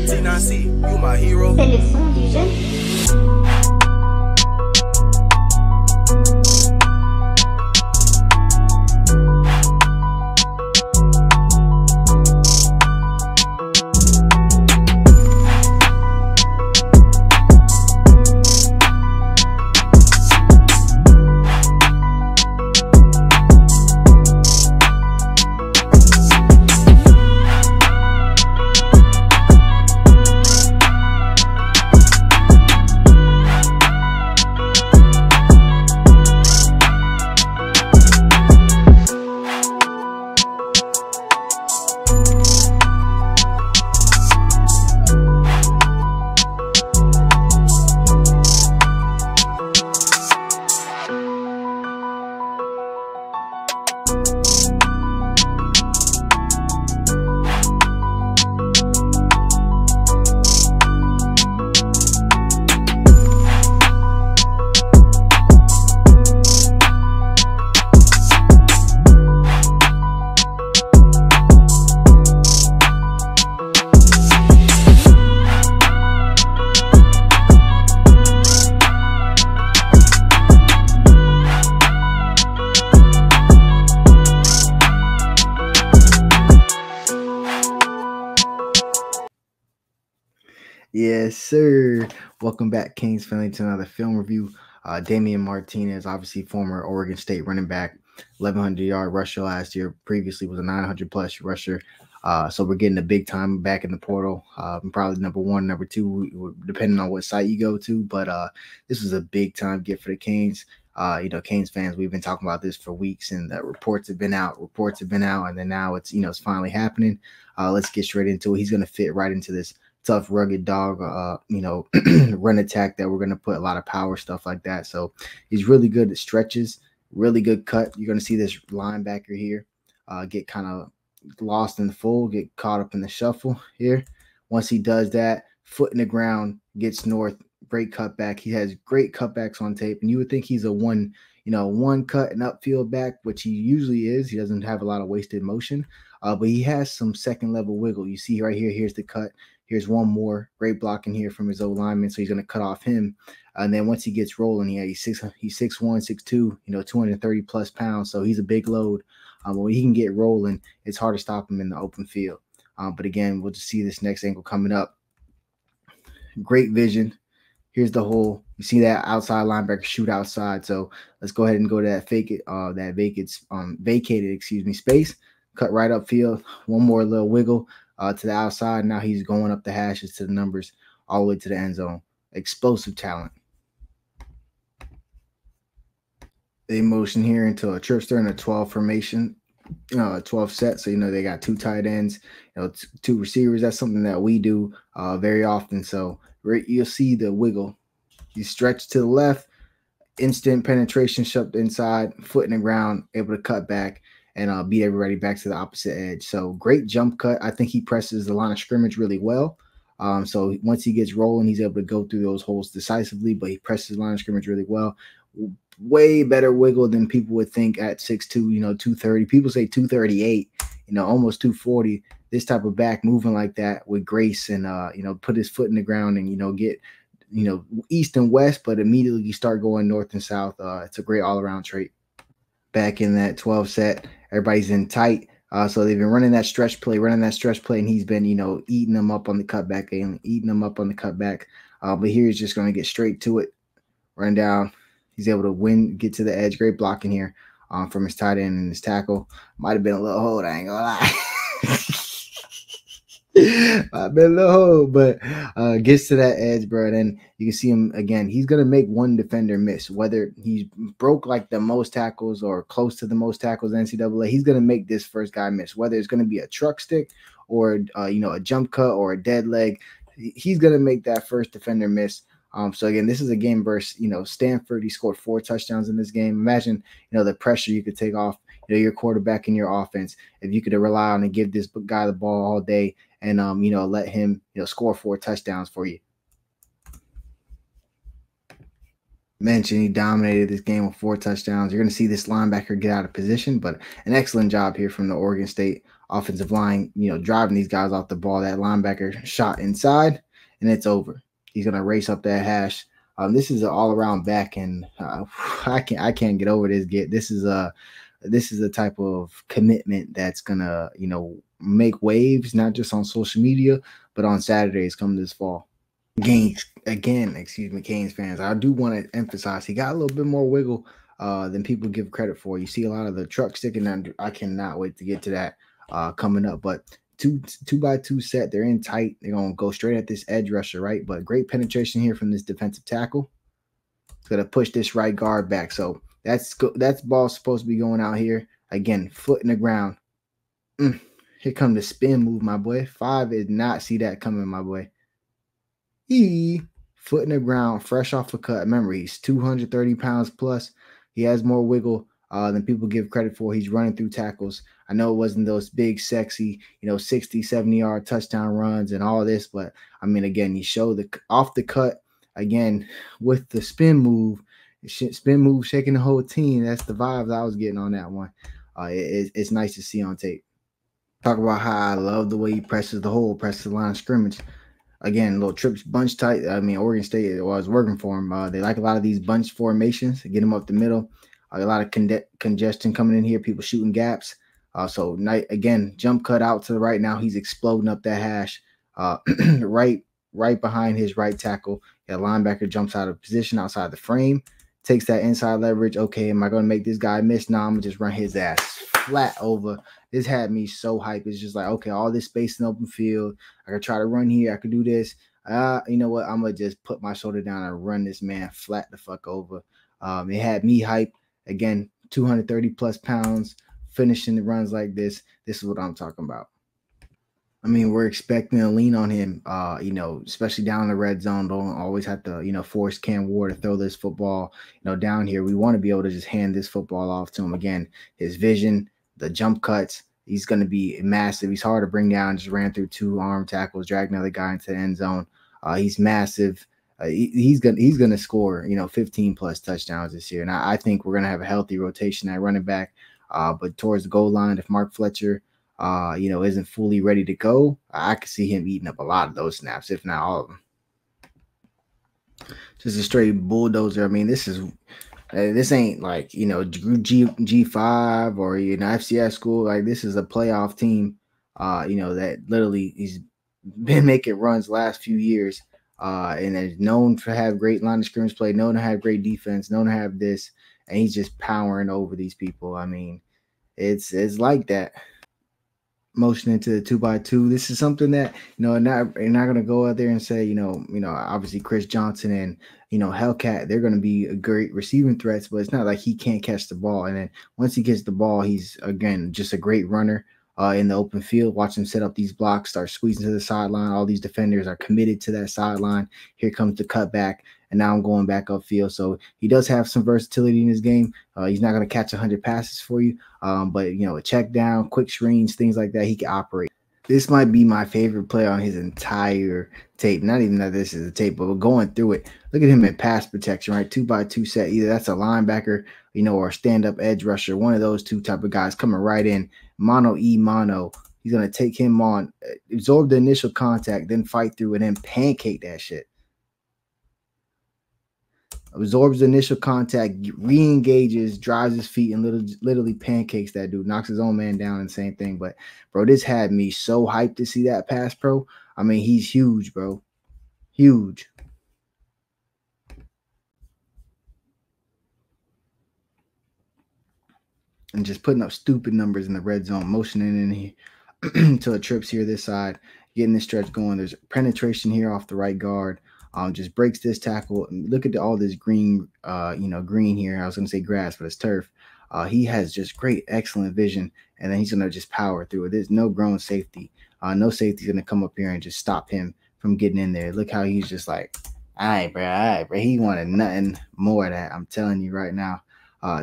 T9C, you my hero. C'est le son du jeune. Yes, sir. Welcome back, Kings family, to another film review. Damien Martinez, obviously former Oregon State running back, 1,100-yard rusher last year. Previously was a 900-plus rusher. So we're getting a big time back in the portal. Probably number one, number two, depending on what site you go to. But this was a big time get for the Canes. Canes fans, we've been talking about this for weeks, and reports have been out, and then now it's it's finally happening. Let's get straight into it. He's going to fit right into this tough, rugged dog, run attack that we're going to put a lot of power, stuff like that. So he's really good at stretches, really good cut. You're going to see this linebacker here get kind of lost in the fold, get caught up in the shuffle here. Once he does that, foot in the ground, gets north, great cutback. He has great cutbacks on tape, and you would think he's a one cut and upfield back, which he usually is. He doesn't have a lot of wasted motion, but he has some second level wiggle. You see right here, here's the cut. Here's one more great blocking here from his old lineman, so he's going to cut off him. And then once he gets rolling, he's 6'1", 6'2", 230 plus pounds, so he's a big load. But when he can get rolling, it's hard to stop him in the open field. But again, we'll just see this next angle coming up. Great vision. Here's the hole. You see that outside linebacker shoot outside. So let's go ahead and go to that vacated space. Cut right upfield. One more little wiggle to the outside. Now he's going up the hashes to the numbers all the way to the end zone. Explosive talent. They motion here into a tripster and a 12 formation, a 12 set. So, they got two tight ends, two receivers. That's something that we do very often. So you'll see the wiggle. You stretch to the left, instant penetration, shoved inside, foot in the ground, able to cut back and beat everybody back to the opposite edge. So great jump cut. I think he presses the line of scrimmage really well. So once he gets rolling, he's able to go through those holes decisively, but he presses the line of scrimmage really well. Way better wiggle than people would think at 6'2", 230. People say 238, almost 240. This type of back moving like that with grace and, put his foot in the ground and, get, east and west, but immediately you start going north and south. It's a great all-around trait. Back in that 12 set, everybody's in tight. So they've been running that stretch play, and he's been, eating them up on the cutback and eating them up on the cutback. But here he's just going to get straight to it, run down. He's able to get to the edge. Great blocking here from his tight end and his tackle. Might have been a little hold, I ain't gonna lie. Might have been a little hold, but gets to that edge, bro. And you can see him again. He's gonna make one defender miss, whether he's broke like the most tackles or close to the most tackles in NCAA. He's gonna make this first guy miss, whether it's gonna be a truck stick or a jump cut or a dead leg. He's gonna make that first defender miss. So again, this is a game versus, Stanford. He scored 4 touchdowns in this game. Imagine, the pressure you could take off, your quarterback and your offense if you could rely on and give this guy the ball all day and, let him, score 4 touchdowns for you. Mentioned he dominated this game with 4 touchdowns. You're going to see this linebacker get out of position, but an excellent job here from the Oregon State offensive line, driving these guys off the ball. That linebacker shot inside, and it's over. He's gonna race up that hash. This is an all-around back, and I can't get over this. This is a type of commitment that's gonna make waves, not just on social media, but on Saturdays come this fall. Excuse me, Canes fans. I do want to emphasize he got a little bit more wiggle than people give credit for. You see a lot of the truck sticking under. I cannot wait to get to that coming up. But two by two set, they're in tight. They're gonna go straight at this edge rusher, right? But great penetration here from this defensive tackle. It's gonna push this right guard back. So that's ball supposed to be going out here again. Foot in the ground. Here come the spin move, my boy. 5 did not see that coming, my boy. Foot in the ground, fresh off a cut. Remember, he's 230 pounds plus. He has more wiggle than people give credit for. He's running through tackles. I know it wasn't those big, sexy, 60, 70-yard touchdown runs and all this, but I mean, again, he showed the off the cut again with the spin move, shaking the whole team. That's the vibes I was getting on that one. It's nice to see on tape. Talk about how I love the way he presses the line of scrimmage. Again, little trips bunch tight. I mean, Oregon State was working for him. They like a lot of these bunch formations, get him up the middle. A lot of congestion coming in here, people shooting gaps. So, again, jump cut out to the right now. He's exploding up that hash right behind his right tackle. That linebacker jumps out of position outside the frame, takes that inside leverage. Okay, am I going to make this guy miss? No, I'm going to just run his ass flat over. This had me so hyped. It's just like, okay, all this space in open field. I could try to run here. I could do this. You know what? I'm going to just put my shoulder down and run this man flat the fuck over. It had me hyped. Again, 230 plus pounds, finishing the runs like this. This is what I'm talking about. I mean, we're expecting to lean on him, especially down in the red zone. Don't always have to, force Cam Ward to throw this football, down here. We want to be able to just hand this football off to him. Again, his vision, the jump cuts, he's going to be massive. He's hard to bring down. Just ran through 2 arm tackles, dragged another guy into the end zone. He's massive. He's gonna score, 15 plus touchdowns this year. And I think we're gonna have a healthy rotation at running back. But towards the goal line, if Mark Fletcher, isn't fully ready to go, I could see him eating up a lot of those snaps, if not all of them. Just a straight bulldozer. I mean, this ain't like, G5 or, FCS school. Like, this is a playoff team, that literally he's been making runs last few years. And is known to have great line of scrimmage play, known to have great defense, known to have this, and he's just powering over these people. I mean, it's like that. Motion into the 2x2. This is something that you're not gonna go out there and say obviously Chris Johnson and Hellcat, they're gonna be a great receiving threats, but it's not like he can't catch the ball. And then once he gets the ball, he's again just a great runner in the open field. Watch him set up these blocks, start squeezing to the sideline. All these defenders are committed to that sideline. Here comes the cutback, and now I'm going back upfield. So he does have some versatility in his game. He's not going to catch 100 passes for you, but a check down, quick screens, things like that, he can operate. This might be my favorite play on his entire tape. Not even that this is a tape, but we're going through it. Look at him in pass protection, right? 2x2 set. Either that's a linebacker, or a stand-up edge rusher. One of those two type of guys coming right in. Mono. He's going to take him on, absorb the initial contact, then fight through, and then pancake that shit. Absorbs the initial contact, re-engages, drives his feet, and literally pancakes that dude. Knocks his own man down and same thing. But, bro, this had me so hyped to see that pass pro. I mean, he's huge, bro. Huge. And just putting up stupid numbers in the red zone, motioning in here until it trips here this side, getting this stretch going. There's penetration here off the right guard. Just breaks this tackle. Look at all this green, green here. I was going to say grass, but it's turf. He has just great, excellent vision, and then he's going to just power through it. There's no grown safety. No safety's going to come up here and just stop him from getting in there. Look how he's just like, all right, bro. He wanted nothing more of that. I'm telling you right now.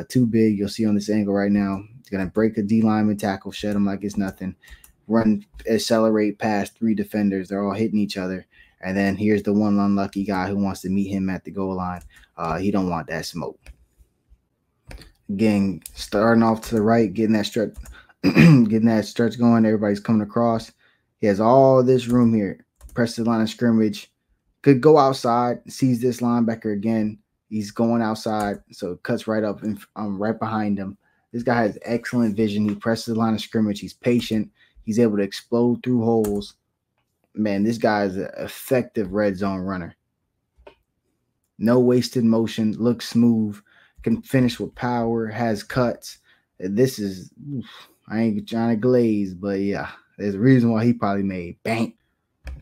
Too big. You'll see on this angle right now. He's going to break a D lineman tackle, shed him like it's nothing. Run, accelerate past 3 defenders. They're all hitting each other. And then here's the one unlucky guy who wants to meet him at the goal line. He don't want that smoke. Again, starting off to the right, getting that stretch, getting that stretch going. Everybody's coming across. He has all this room here. Press the line of scrimmage. Could go outside. Sees this linebacker again. He's going outside, so it cuts right up and right behind him. This guy has excellent vision. He presses the line of scrimmage. He's patient. He's able to explode through holes. Man, this guy is an effective red zone runner. No wasted motion. Looks smooth. Can finish with power. Has cuts. This is, I ain't trying to glaze, but yeah, there's a reason why he probably made bang.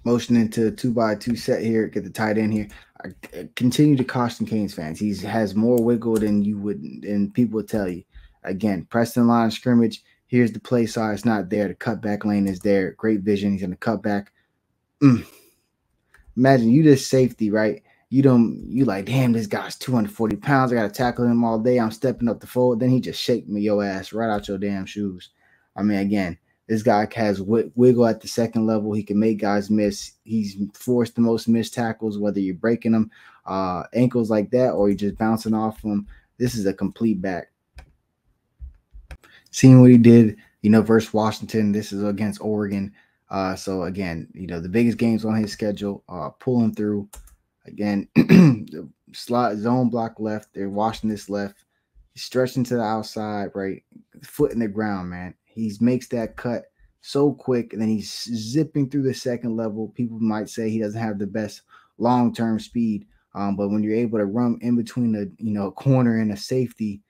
Motion into a 2x2 set here. Get the tight end here. I continue to caution Canes fans. He has more wiggle than you would, and people would tell you. Again, Preston line of scrimmage. Here's the play size. Not there. The cutback lane is there. Great vision. He's going to cut back. Imagine you just safety, right? You like, damn, this guy's 240 pounds. I got to tackle him all day. I'm stepping up the fold. Then he just shake me your ass right out your damn shoes. I mean, again, this guy has wiggle at the second level. He can make guys miss. He's forced the most missed tackles, whether you're breaking them ankles like that or you're just bouncing off them. This is a complete back. Seeing what he did, versus Washington. This is against Oregon. So, again, the biggest games on his schedule, pulling through. Again, the slot zone block left. They're watching this left. He's stretching to the outside, right? Foot in the ground, man. He makes that cut so quick, and then he's zipping through the second level. People might say he doesn't have the best long-term speed, but when you're able to run in between a corner and a safety,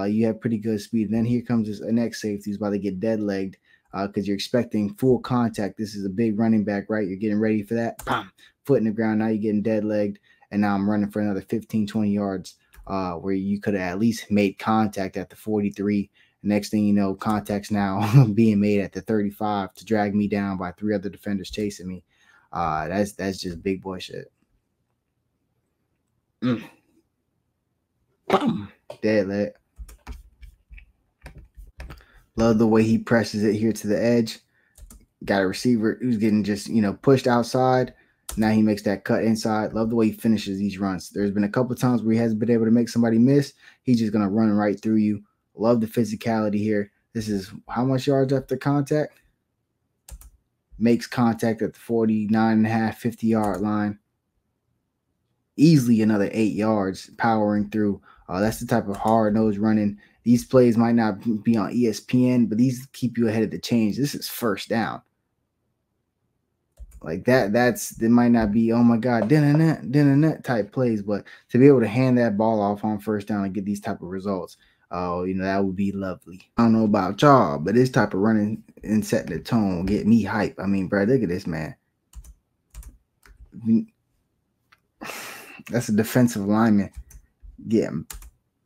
you have pretty good speed. And then here comes this next safety who's about to get dead-legged because you're expecting full contact. This is a big running back, right? You're getting ready for that. Bam! Foot in the ground. Now you're getting dead-legged, and now I'm running for another 15, 20 yards where you could have at least made contact at the 43. Next thing you know, contact's now being made at the 35 to drag me down by 3 other defenders chasing me. That's just big boy shit. Boom. Dead leg. Love the way he presses it here to the edge. Got a receiver who's getting just, pushed outside. Now he makes that cut inside. Love the way he finishes these runs. There's been a couple of times where he hasn't been able to make somebody miss. He's just going to run right through you. Love the physicality here. This is how much yards after contact? Makes contact at the 49.5, 50-yard line. Easily another 8 yards powering through. That's the type of hard-nosed running. These plays might not be on ESPN, but these keep you ahead of the change. This is first down. Like that might not be, oh my God, din type plays, but to be able to hand that ball off on first down and get these type of results, that would be lovely. I don't know about y'all, but this type of running and setting the tone will get me hype. I mean, bro, look at this, man. That's a defensive lineman getting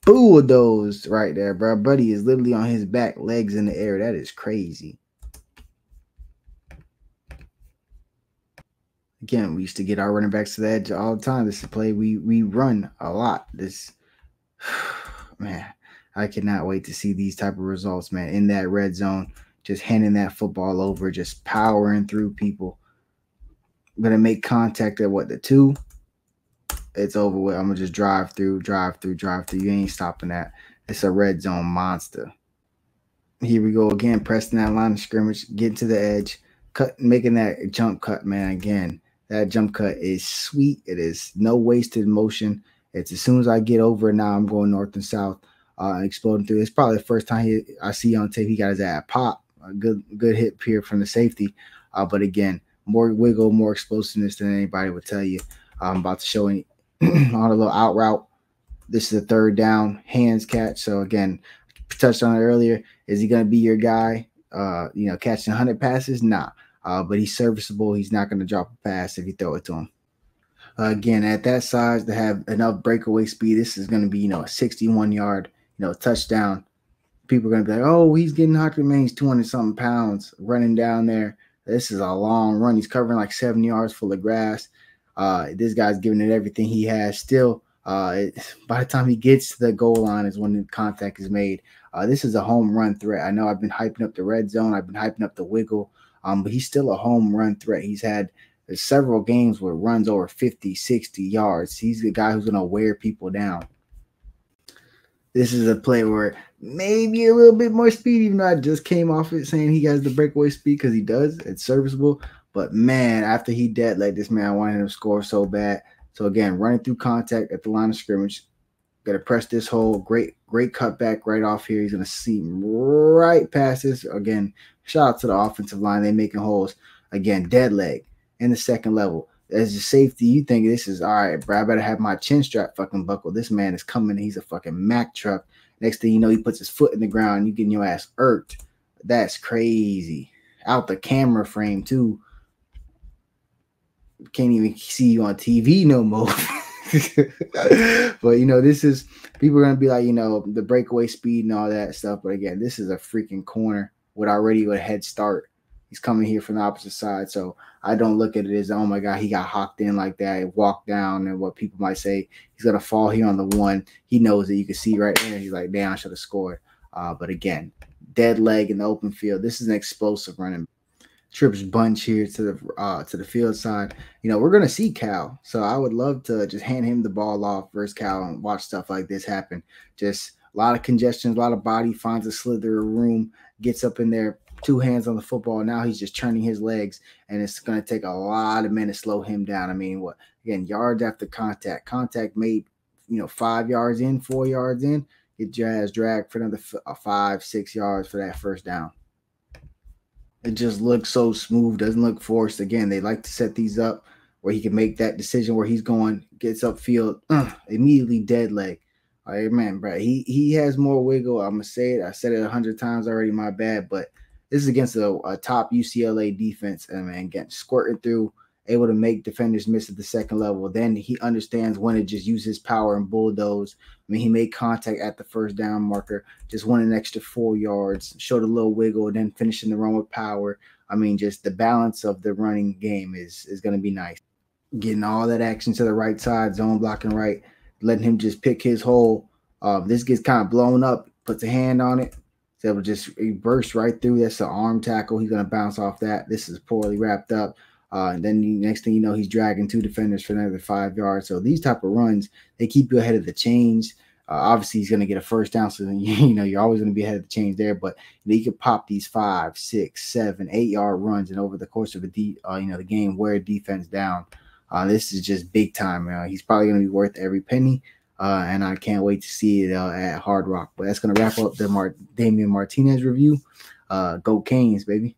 bulldozed right there, bro. Buddy is literally on his back, legs in the air. That is crazy. Again, we used to get our running backs to the edge all the time. This is a play we run a lot. This, man, I cannot wait to see these type of results, man. In that red zone, just handing that football over, just powering through people. I'm going to make contact at the 2. It's over with. I'm going to just drive through. You ain't stopping that. It's a red zone monster. Here we go again, pressing that line of scrimmage, getting to the edge, making that jump cut, man. Again, that jump cut is sweet. It is no wasted motion. It's as soon as I get over, now I'm going north and south, exploding through. It's probably the first time I see on tape he got his ass pop. A good hit here from the safety. But again, more wiggle, more explosiveness than anybody would tell you. I'm about to show on a little out route. This is a third down, hands catch. So again, touched on it earlier. Is he going to be your guy? Catching 100 passes? Nah. But he's serviceable. He's not going to drop a pass if you throw it to him. Again, at that size to have enough breakaway speed, this is going to be, a 61-yard, touchdown. People are going to be like, oh, he's getting hot. Man, he's 200-something pounds running down there. This is a long run. He's covering like 7 yards full of grass. This guy's giving it everything he has. Still, by the time he gets to the goal line is when the contact is made. This is a home run threat. I know I've been hyping up the red zone. I've been hyping up the wiggle. But he's still a home run threat. He's had several games where runs over 50, 60 yards. He's the guy who's going to wear people down. This is a play where maybe a little bit more speed, even though I just came off it saying he has the breakaway speed because he does. It's serviceable. But man, after he dead like this, man, I wanted him to score so bad. So again, running through contact at the line of scrimmage. Gonna press this hole. Great cutback right off here. He's gonna see right past this. Again, shout out to the offensive line. They making holes. Again, dead leg in the second level. As a safety, you think this is all right, bro. I better have my chin strap fucking buckled. This man is coming. He's a fucking Mack truck. Next thing you know, he puts his foot in the ground. You getting your ass irked. That's crazy. Out the camera frame too. Can't even see you on TV no more. But this is, people are gonna be like, the breakaway speed and all that stuff. But again, this is a freaking corner with already a head start. He's coming here from the opposite side, so I don't look at it as, oh my god, he got hawked in like that, walked down, and what people might say he's gonna fall here on the one. He knows that you can see right there. He's like, damn, I should have scored. But again, dead leg in the open field. This is an explosive running. Trips bunch here to the field side. We're gonna see Cal, so I would love to just hand him the ball off versus Cal and watch stuff like this happen. Just a lot of congestion, a lot of body, finds a slither of room, gets up in there, 2 hands on the football. Now he's just turning his legs, and it's gonna take a lot of men to slow him down. I mean, yards after contact made, 5 yards in, 4 yards in, get your ass dragged for another 5-6 yards for that first down. It just looks so smooth, doesn't look forced. Again, they like to set these up where he can make that decision where he's going, gets upfield, immediately dead leg. All right, man, bro. He has more wiggle. I'm gonna say it. I said it 100 times already. My bad, but this is against a top UCLA defense, and man, getting squirting through, able to make defenders miss at the second level. Then he understands when to just use his power and bulldoze. I mean, he made contact at the first down marker, just won an extra 4 yards, showed a little wiggle, and then finishing the run with power. I mean, just the balance of the running game is going to be nice. Getting all that action to the right side, zone blocking right, letting him just pick his hole. This gets kind of blown up, puts a hand on it. So it will just burst right through. That's an arm tackle. He's going to bounce off that. This is poorly wrapped up. And then the next thing you know, he's dragging 2 defenders for another 5 yards. So these type of runs, they keep you ahead of the chains. Obviously, he's going to get a first down, so then you're always going to be ahead of the chains there. But you can pop these 5, 6, 7, 8 yard runs, and over the course of the game, wear defense down. This is just big time. He's probably going to be worth every penny. And I can't wait to see it at Hard Rock. But that's going to wrap up the Damien Martinez review. Go Canes, baby.